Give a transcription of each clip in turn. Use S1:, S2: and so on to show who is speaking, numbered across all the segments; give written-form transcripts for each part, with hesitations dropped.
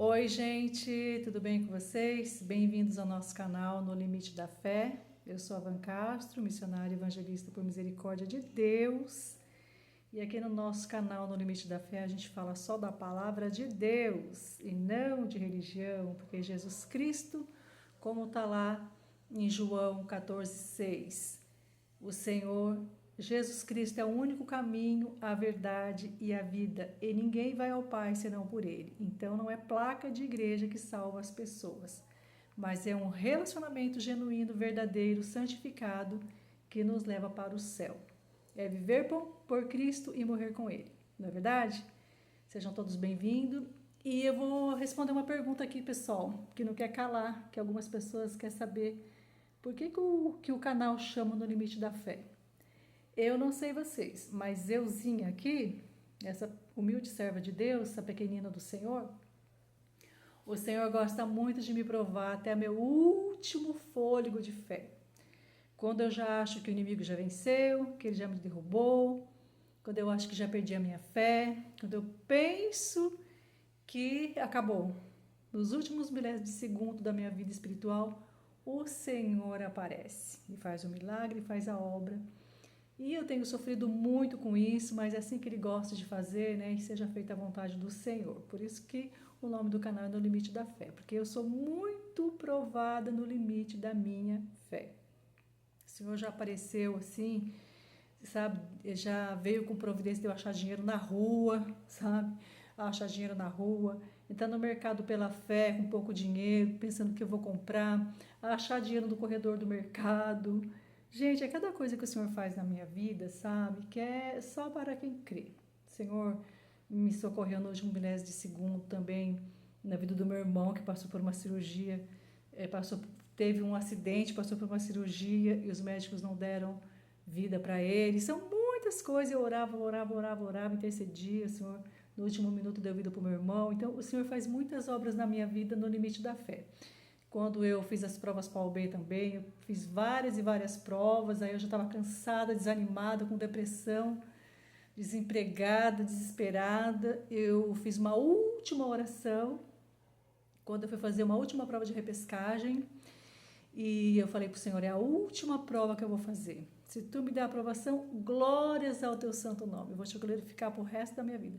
S1: Oi, gente, tudo bem com vocês? Bem-vindos ao nosso canal No Limite da Fé. Eu sou a Van Castro, missionária evangelista por misericórdia de Deus. E aqui no nosso canal No Limite da Fé a gente fala só da palavra de Deus e não de religião, porque Jesus Cristo, como está lá em João 14,6, o Senhor Jesus Cristo é o único caminho, a verdade e a vida, e ninguém vai ao Pai senão por Ele. Então não é placa de igreja que salva as pessoas, mas é um relacionamento genuíno, verdadeiro, santificado, que nos leva para o céu. É viver por Cristo e morrer com Ele, não é verdade? Sejam todos bem-vindos. E eu vou responder uma pergunta aqui, pessoal, que não quer calar, que algumas pessoas querem saber por que o canal chama No Limite da Fé. Eu não sei vocês, mas euzinha aqui, essa humilde serva de Deus, essa pequenina do Senhor, o Senhor gosta muito de me provar até meu último fôlego de fé. Quando eu já acho que o inimigo já venceu, que ele já me derrubou, quando eu acho que já perdi a minha fé, quando eu penso que acabou. Nos últimos milésimos de segundo da minha vida espiritual, o Senhor aparece e faz o milagre, faz a obra. E eu tenho sofrido muito com isso, mas é assim que ele gosta de fazer, né? E seja feita a vontade do Senhor. Por isso que o nome do canal é No Limite da Fé, porque eu sou muito provada no limite da minha fé. O Senhor já apareceu assim, sabe? Já veio com providência de eu achar dinheiro na rua, sabe? Achar dinheiro na rua, entrar no mercado pela fé com pouco dinheiro, pensando que eu vou comprar, achar dinheiro no corredor do mercado. Gente, é cada coisa que o Senhor faz na minha vida, sabe? Que é só para quem crê. O Senhor me socorreu no último milésimo de segundo também, na vida do meu irmão, que passou por uma cirurgia, teve um acidente, passou por uma cirurgia e os médicos não deram vida para ele. São muitas coisas. Eu orava, intercedia. O Senhor, no último minuto, deu vida para o meu irmão. Então, o Senhor faz muitas obras na minha vida no limite da fé. Quando eu fiz as provas para a OAB também, eu fiz várias e várias provas, aí eu já estava cansada, desanimada, com depressão, desempregada, desesperada. Eu fiz uma última oração, quando eu fui fazer uma última prova de repescagem, e eu falei para o Senhor, é a última prova que eu vou fazer. Se tu me der a aprovação, glórias ao teu santo nome. Eu vou te glorificar pro resto da minha vida.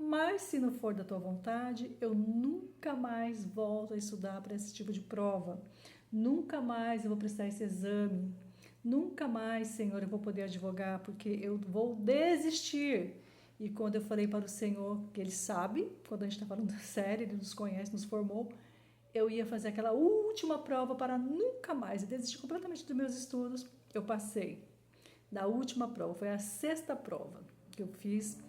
S1: Mas se não for da tua vontade, eu nunca mais volto a estudar para esse tipo de prova. Nunca mais eu vou prestar esse exame. Nunca mais, Senhor, eu vou poder advogar, porque eu vou desistir. E quando eu falei para o Senhor, que Ele sabe, quando a gente está falando sério, Ele nos conhece, nos formou, eu ia fazer aquela última prova para nunca mais. Eu desisti completamente dos meus estudos. Eu passei da última prova, foi a 6ª prova que eu fiz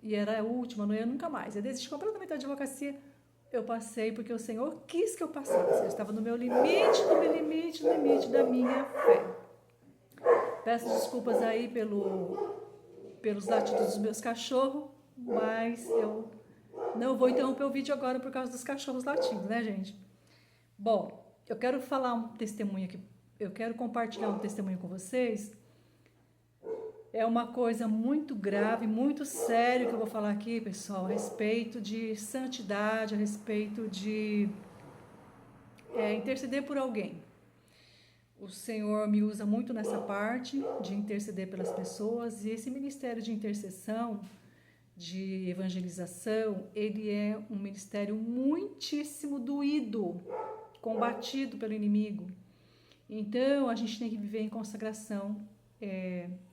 S1: e era a última, não ia nunca mais. Eu desisti completamente da advocacia. Eu passei porque o Senhor quis que eu passasse. Eu estava no meu limite, no limite da minha fé. Peço desculpas aí pelos latidos dos meus cachorros, mas eu não vou interromper o vídeo agora por causa dos cachorros latindo, né, gente? Bom, eu quero falar um testemunho aqui, eu quero compartilhar um testemunho com vocês. É uma coisa muito grave, muito sério que eu vou falar aqui, pessoal, a respeito de santidade, a respeito de interceder por alguém. O Senhor me usa muito nessa parte de interceder pelas pessoas, e esse ministério de intercessão, de evangelização, ele é um ministério muitíssimo doído, combatido pelo inimigo. Então, a gente tem que viver em consagração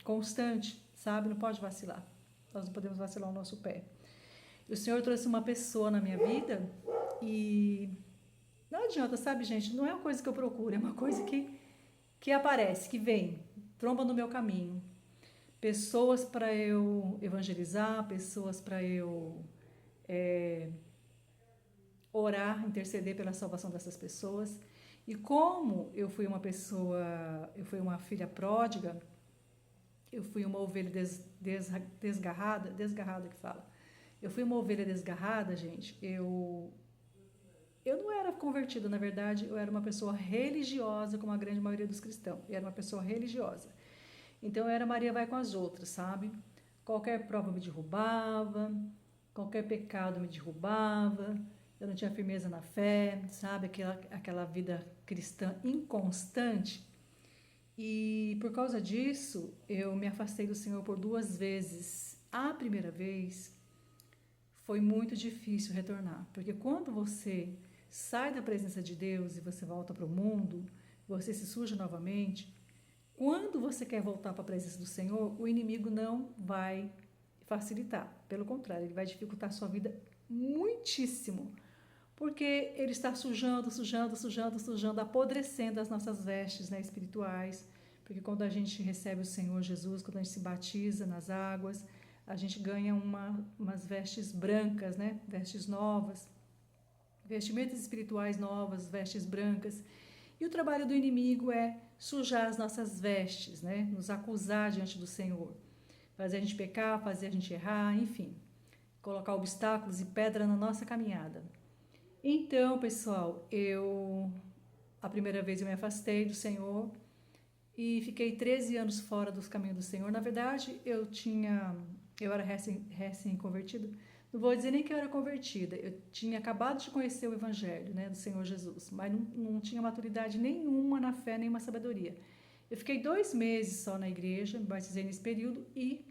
S1: constante, sabe? Não pode vacilar. Nós não podemos vacilar o nosso pé. O Senhor trouxe uma pessoa na minha vida e não adianta, sabe, gente? Não é uma coisa que eu procuro, é uma coisa que aparece, que vem, tromba no meu caminho. Pessoas para eu evangelizar, pessoas para eu orar, interceder pela salvação dessas pessoas. E como eu fui uma filha pródiga, eu fui uma ovelha desgarrada que fala. Eu fui uma ovelha desgarrada, gente. Eu não era convertida, na verdade, eu era uma pessoa religiosa, como a grande maioria dos cristãos. Eu era uma pessoa religiosa. Então eu era Maria vai com as outras, sabe? Qualquer prova me derrubava, qualquer pecado me derrubava. eu não tinha firmeza na fé, sabe? Aquela vida cristã inconstante. E por causa disso, eu me afastei do Senhor por 2 vezes. A primeira vez foi muito difícil retornar, porque quando você sai da presença de Deus e você volta para o mundo, você se suja novamente. Quando você quer voltar para a presença do Senhor, o inimigo não vai facilitar. Pelo contrário, ele vai dificultar a sua vida muitíssimo. Porque ele está sujando, apodrecendo as nossas vestes, né, espirituais. Porque quando a gente recebe o Senhor Jesus, quando a gente se batiza nas águas, a gente ganha umas vestes brancas, né, vestes novas, vestimentas espirituais novas, vestes brancas. E o trabalho do inimigo é sujar as nossas vestes, né, nos acusar diante do Senhor, fazer a gente pecar, fazer a gente errar, enfim, colocar obstáculos e pedra na nossa caminhada. Então, pessoal, a primeira vez eu me afastei do Senhor e fiquei 13 anos fora dos caminhos do Senhor. Na verdade, eu era recém-convertida. Não vou dizer nem que eu era convertida. Eu tinha acabado de conhecer o Evangelho, né, do Senhor Jesus, mas não tinha maturidade nenhuma na fé, nenhuma sabedoria. Eu fiquei 2 meses só na igreja, me batizei nesse período e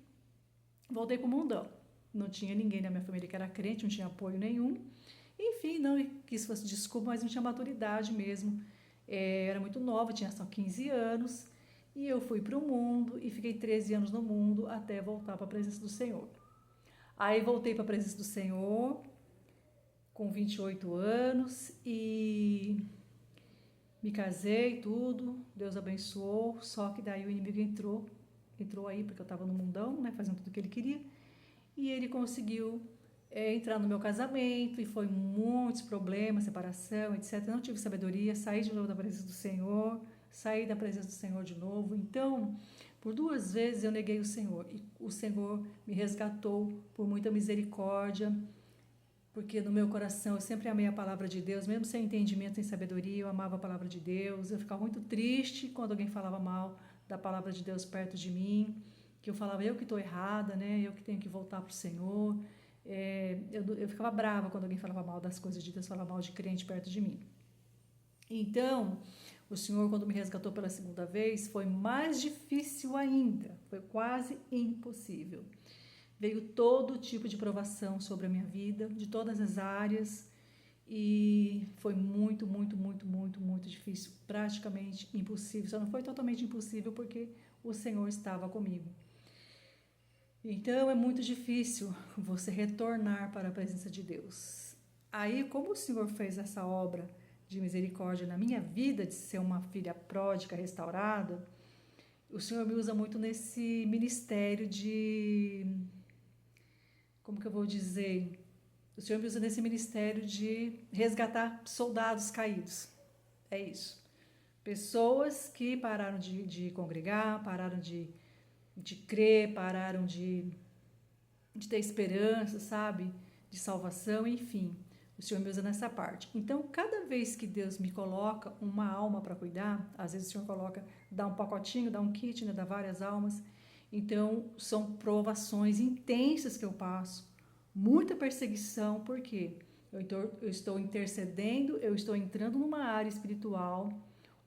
S1: voltei para o mundão. Não tinha ninguém na minha família que era crente, não tinha apoio nenhum. Enfim, não que isso fosse desculpa, mas não tinha maturidade mesmo. Era muito nova, tinha só 15 anos. E eu fui para o mundo e fiquei 13 anos no mundo até voltar para a presença do Senhor. Aí voltei para a presença do Senhor com 28 anos e me casei, tudo. Deus abençoou, só que daí o inimigo entrou aí, porque eu estava no mundão, né, fazendo tudo o que ele queria. E ele conseguiu entrar no meu casamento e foi muitos problemas, separação, etc. Não tive sabedoria, saí de novo da presença do Senhor, saí da presença do Senhor de novo. Então, por 2 vezes eu neguei o Senhor e o Senhor me resgatou por muita misericórdia, porque no meu coração eu sempre amei a palavra de Deus, mesmo sem entendimento, sem sabedoria, eu amava a palavra de Deus. Eu ficava muito triste quando alguém falava mal da palavra de Deus perto de mim, que eu falava, eu que estou errada, né? Eu que tenho que voltar para o Senhor. Eu ficava brava quando alguém falava mal das coisas de Deus, falava mal de crente perto de mim. Então, o Senhor, quando me resgatou pela 2ª vez, foi mais difícil ainda, foi quase impossível. Veio todo tipo de provação sobre a minha vida, de todas as áreas, e foi muito, muito, muito, muito, muito difícil, praticamente impossível. Só não foi totalmente impossível porque o Senhor estava comigo. Então, é muito difícil você retornar para a presença de Deus. Aí, como o Senhor fez essa obra de misericórdia na minha vida, de ser uma filha pródiga, restaurada, o Senhor me usa muito nesse ministério de... Como que eu vou dizer? O Senhor me usa nesse ministério de resgatar soldados caídos. É isso. Pessoas que pararam de congregar, pararam de crer, pararam de ter esperança, sabe? De salvação, enfim. O Senhor me usa nessa parte. Então, cada vez que Deus me coloca uma alma para cuidar, às vezes o Senhor dá um pacotinho, dá um kit, né, dá várias almas. Então, são provações intensas que eu passo, muita perseguição, porque eu estou intercedendo, eu estou entrando numa área espiritual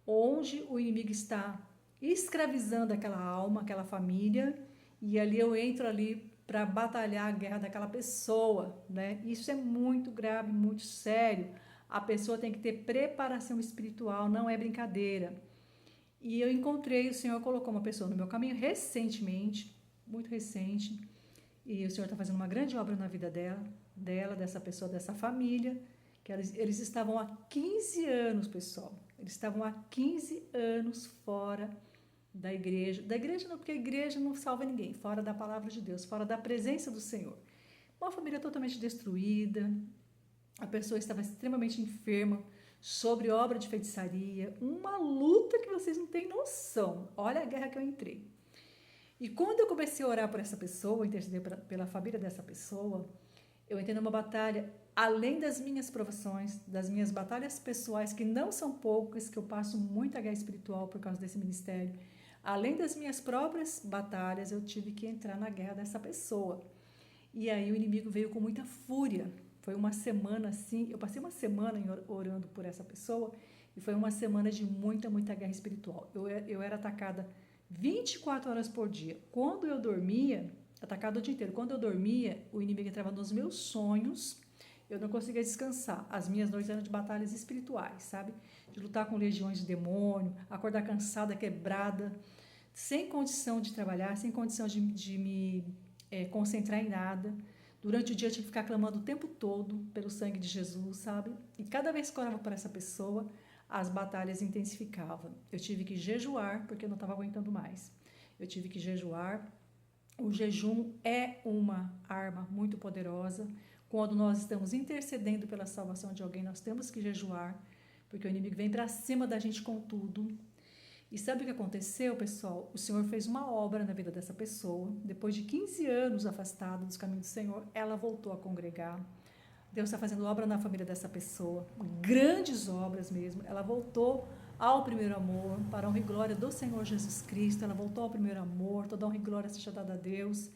S1: onde o inimigo está escravizando aquela alma, aquela família, e ali eu entro ali para batalhar a guerra daquela pessoa, né? Isso é muito grave, muito sério. A pessoa tem que ter preparação espiritual, não é brincadeira. E eu encontrei, o Senhor colocou uma pessoa no meu caminho recentemente, muito recente, e o Senhor está fazendo uma grande obra na vida dela, dessa pessoa, dessa família, que eles estavam há 15 anos, pessoal, eles estavam há 15 anos fora da igreja não, porque a igreja não salva ninguém, fora da palavra de Deus, fora da presença do Senhor. Uma família totalmente destruída, a pessoa estava extremamente enferma, sobre obra de feitiçaria, uma luta que vocês não têm noção. Olha a guerra que eu entrei. E quando eu comecei a orar por essa pessoa, interceder pela família dessa pessoa, eu entrei numa batalha, além das minhas provações, das minhas batalhas pessoais, que não são poucas, que eu passo muita guerra espiritual por causa desse ministério. Além das minhas próprias batalhas, eu tive que entrar na guerra dessa pessoa. E aí o inimigo veio com muita fúria, Foi uma semana assim, eu passei uma semana orando por essa pessoa e foi uma semana de muita, muita guerra espiritual. Eu era atacada 24 horas por dia. Quando eu dormia, atacada o dia inteiro. Quando eu dormia, o inimigo entrava nos meus sonhos, eu não conseguia descansar. As minhas noites eram de batalhas espirituais, sabe? De lutar com legiões de demônio, acordar cansada, quebrada, sem condição de trabalhar, sem condição de me concentrar em nada. Durante o dia eu tinha que ficar clamando o tempo todo pelo sangue de Jesus, sabe? E cada vez que eu orava por essa pessoa, as batalhas intensificavam. Eu tive que jejuar, porque eu não estava aguentando mais. Eu tive que jejuar. O jejum é uma arma muito poderosa. Quando nós estamos intercedendo pela salvação de alguém, nós temos que jejuar, porque o inimigo vem para cima da gente com tudo. E sabe o que aconteceu, pessoal? O Senhor fez uma obra na vida dessa pessoa. Depois de 15 anos afastada dos caminhos do Senhor, ela voltou a congregar. Deus está fazendo obra na família dessa pessoa, grandes obras mesmo. Ela voltou ao primeiro amor, para a honra e glória do Senhor Jesus Cristo. Ela voltou ao primeiro amor, toda a honra e glória seja dada a Deus.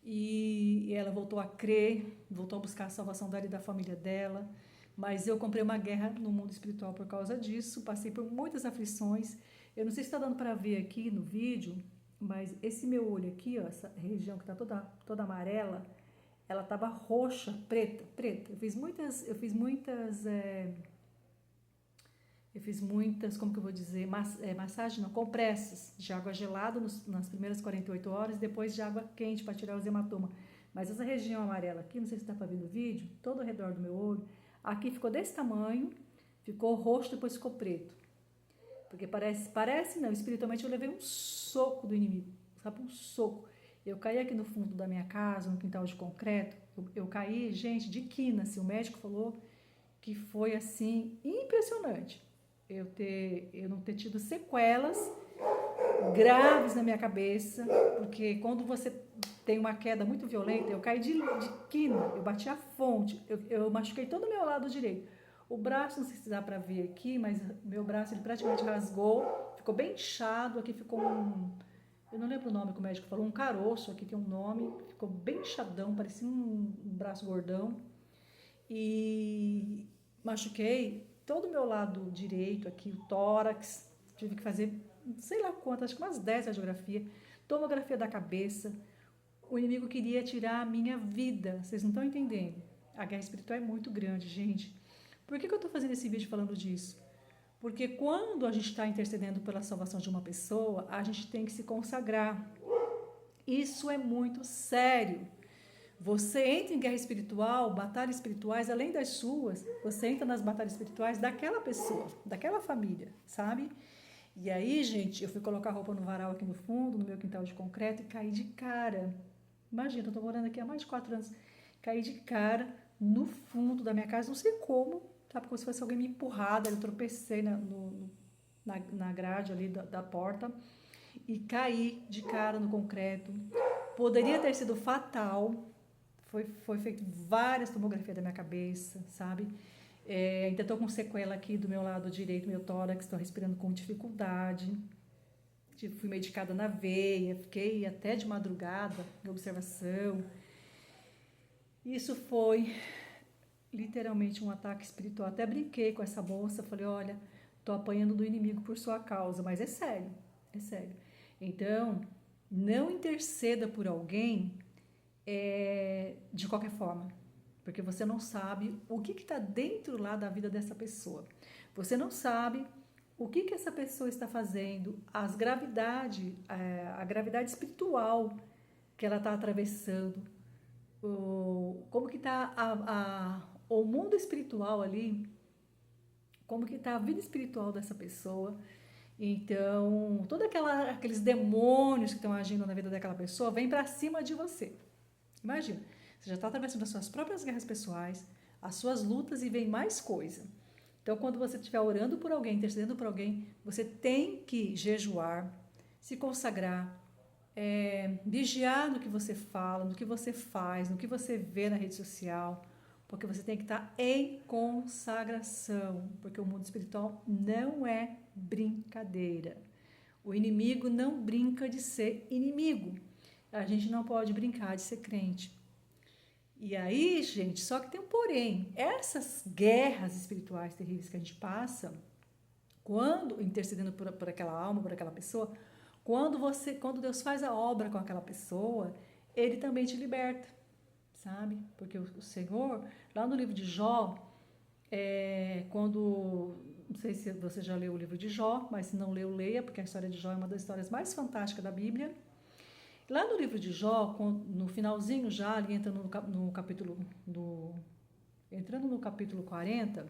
S1: E ela voltou a crer, voltou a buscar a salvação dela e da família dela. Mas eu comprei uma guerra no mundo espiritual por causa disso, passei por muitas aflições. Eu não sei se está dando para ver aqui no vídeo, mas esse meu olho aqui, ó, essa região que está toda amarela, ela estava roxa, preta. Eu fiz muitas, como que eu vou dizer, massagem, não, compressas de água gelada nas primeiras 48 horas, depois de água quente para tirar os hematomas. Mas essa região amarela aqui, não sei se dá para ver no vídeo, todo ao redor do meu olho, aqui ficou desse tamanho, ficou roxo, depois ficou preto. Porque parece não, espiritualmente eu levei um soco do inimigo, sabe, um soco. Eu caí aqui no fundo da minha casa, no quintal de concreto, eu caí, gente, de quina, assim, o médico falou que foi, assim, impressionante. Eu não ter tido sequelas graves na minha cabeça, porque quando você tem uma queda muito violenta, eu caí de quina, eu bati a fonte, eu machuquei todo o meu lado direito. O braço, não sei se dá para ver aqui, mas meu braço ele praticamente rasgou, ficou bem inchado, aqui ficou eu não lembro o nome que o médico falou, um caroço, aqui tem um nome, ficou bem inchadão, parecia um braço gordão. E machuquei todo o meu lado direito aqui, o tórax, tive que fazer, sei lá quantas, acho que umas 10 radiografias, tomografia da cabeça. O inimigo queria tirar a minha vida, vocês não estão entendendo. A guerra espiritual é muito grande, gente. Por que eu estou fazendo esse vídeo falando disso? Porque quando a gente está intercedendo pela salvação de uma pessoa, a gente tem que se consagrar. Isso é muito sério. Você entra em guerra espiritual, batalhas espirituais, além das suas, você entra nas batalhas espirituais daquela pessoa, daquela família, sabe? E aí, gente, eu fui colocar roupa no varal aqui no fundo, no meu quintal de concreto, e caí de cara. Imagina, eu estou morando aqui há mais de 4 anos. Caí de cara no fundo da minha casa, não sei como, sabe? Como se fosse alguém me empurrada, eu tropecei na grade ali da porta e caí de cara no concreto. Poderia ter sido fatal. Foi feito várias tomografias da minha cabeça, sabe? Ainda estou com sequela aqui do meu lado direito, meu tórax, estou respirando com dificuldade. Fui medicada na veia, fiquei até de madrugada em observação. Isso foi literalmente um ataque espiritual. Até brinquei com essa moça, falei, olha, estou apanhando do inimigo por sua causa, mas é sério, é sério. Então, não interceda por alguém de qualquer forma, porque você não sabe o que está dentro lá da vida dessa pessoa. Você não sabe o que essa pessoa está fazendo, a gravidade espiritual que ela está atravessando, como que está o mundo espiritual ali, como que está a vida espiritual dessa pessoa. Então, todos aqueles demônios que estão agindo na vida daquela pessoa vêm para cima de você. Imagina, você já está atravessando as suas próprias guerras pessoais, as suas lutas e vem mais coisa. Então, quando você estiver orando por alguém, intercedendo por alguém, você tem que jejuar, se consagrar, vigiar no que você fala, no que você faz, no que você vê na rede social, porque você tem que estar em consagração, porque o mundo espiritual não é brincadeira. O inimigo não brinca de ser inimigo. A gente não pode brincar de ser crente. E aí, gente, só que tem um porém. Essas guerras espirituais terríveis que a gente passa, quando intercedendo por aquela alma, por aquela pessoa, quando Deus faz a obra com aquela pessoa, Ele também te liberta, sabe? Porque o Senhor, lá no livro de Jó, não sei se você já leu o livro de Jó, mas se não leu, leia, porque a história de Jó é uma das histórias mais fantásticas da Bíblia. Lá no livro de Jó, no finalzinho já, ali entrando no capítulo 40,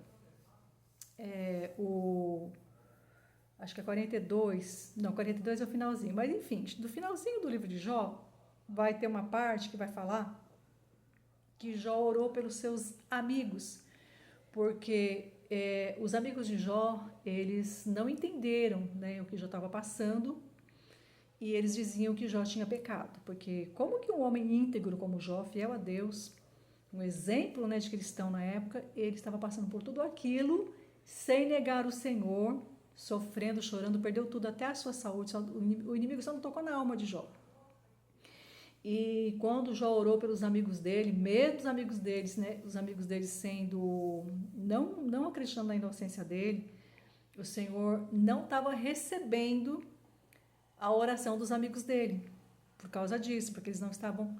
S1: acho que é 42, não, 42 é o finalzinho, mas enfim, do finalzinho do livro de Jó, vai ter uma parte que vai falar que Jó orou pelos seus amigos, porque os amigos de Jó, eles não entenderam, né, o que Jó estava passando, e eles diziam que Jó tinha pecado, porque como que um homem íntegro como Jó, fiel a Deus, um exemplo, né, de cristão na época, ele estava passando por tudo aquilo, sem negar o Senhor, sofrendo, chorando, perdeu tudo, até a sua saúde, o inimigo só não tocou na alma de Jó. E quando Jó orou pelos amigos dele, mesmo os amigos deles, né, os amigos dele sendo, não acreditando na inocência dele, o Senhor não estava recebendo a oração dos amigos dele, por causa disso, porque eles não estavam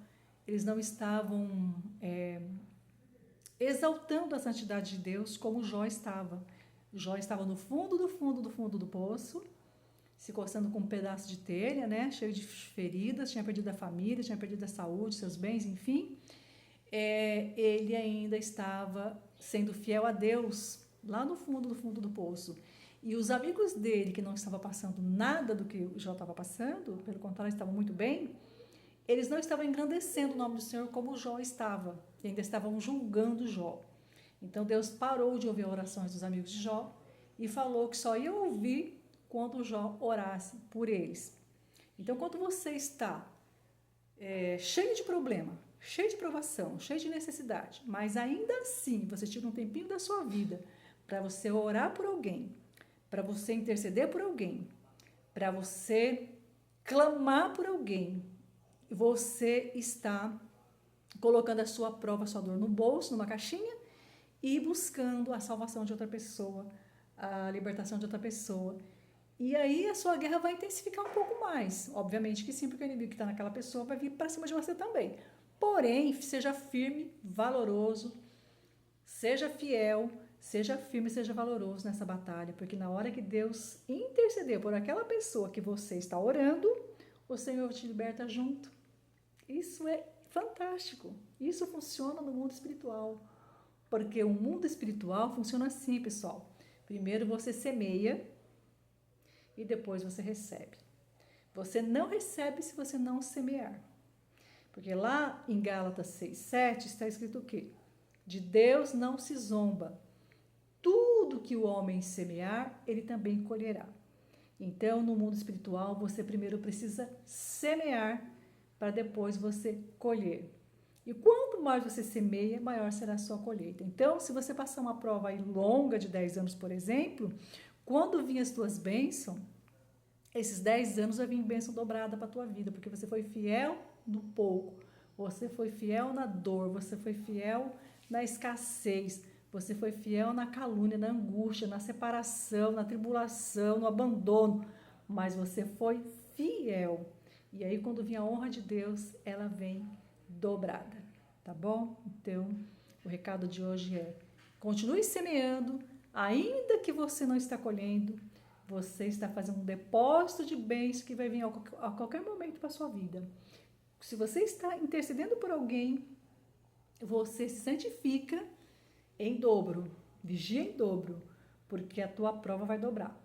S1: exaltando a santidade de Deus como Jó estava. Jó estava no fundo do poço, se coçando com um pedaço de telha, né, cheio de feridas, tinha perdido a família, tinha perdido a saúde, seus bens, enfim. Ele ainda estava sendo fiel a Deus, lá no fundo do poço. E os amigos dele, que não estavam passando nada do que Jó estava passando, pelo contrário, estavam muito bem, eles não estavam engrandecendo o nome do Senhor como Jó estava, ainda estavam julgando Jó. Então Deus parou de ouvir orações dos amigos de Jó e falou que só ia ouvir quando Jó orasse por eles. Então, quando você está cheio de problema, cheio de provação, cheio de necessidade, mas ainda assim você tira um tempinho da sua vida para você orar por alguém, para você interceder por alguém, para você clamar por alguém, você está colocando a sua prova, a sua dor no bolso, numa caixinha, e buscando a salvação de outra pessoa, a libertação de outra pessoa. E aí a sua guerra vai intensificar um pouco mais. Obviamente que sim, porque o inimigo que está naquela pessoa vai vir para cima de você também. Porém, seja firme, valoroso, seja fiel, seja firme, seja valoroso nessa batalha, porque na hora que Deus interceder por aquela pessoa que você está orando, o Senhor te liberta junto. Isso é fantástico. Isso funciona no mundo espiritual. Porque o mundo espiritual funciona assim, pessoal. Primeiro você semeia e depois você recebe. Você não recebe se você não semear. Porque lá em Gálatas 6:7 está escrito o quê? De Deus não se zomba. Tudo que o homem semear, ele também colherá. Então, no mundo espiritual, você primeiro precisa semear para depois você colher. E quanto mais você semeia, maior será a sua colheita. Então, se você passar uma prova aí longa de 10 anos, por exemplo, quando vir as tuas bênçãos, esses 10 anos vai vir bênção dobrada para a tua vida, porque você foi fiel no pouco, você foi fiel na dor, você foi fiel na escassez, você foi fiel na calúnia, na angústia, na separação, na tribulação, no abandono, mas você foi fiel. E aí, quando vir a honra de Deus, ela vem dobrada, tá bom? Então, o recado de hoje é: continue semeando, ainda que você não está colhendo, você está fazendo um depósito de bens que vai vir a qualquer momento para a sua vida. Se você está intercedendo por alguém, você se santifica em dobro, vigia em dobro, porque a tua prova vai dobrar.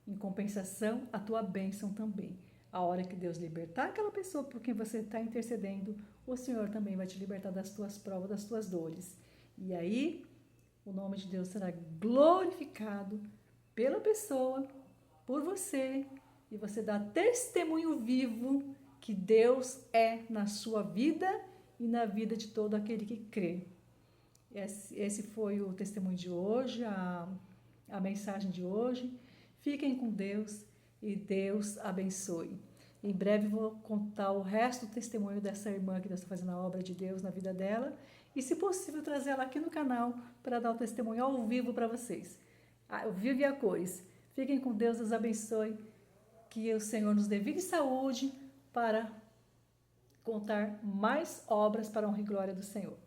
S1: Em compensação, a tua bênção também. A hora que Deus libertar aquela pessoa por quem você está intercedendo, o Senhor também vai te libertar das tuas provas, das tuas dores. E aí, o nome de Deus será glorificado pela pessoa, por você, e você dá testemunho vivo que Deus é na sua vida e na vida de todo aquele que crê. Esse foi o testemunho de hoje, a mensagem de hoje. Fiquem com Deus e Deus abençoe. Em breve vou contar o resto do testemunho dessa irmã que está fazendo a obra de Deus na vida dela e, se possível, trazer ela aqui no canal para dar o testemunho ao vivo para vocês. Ao vivo e a cores. Fiquem com Deus, Deus abençoe. Que o Senhor nos dê vida e saúde para contar mais obras para a honra e glória do Senhor.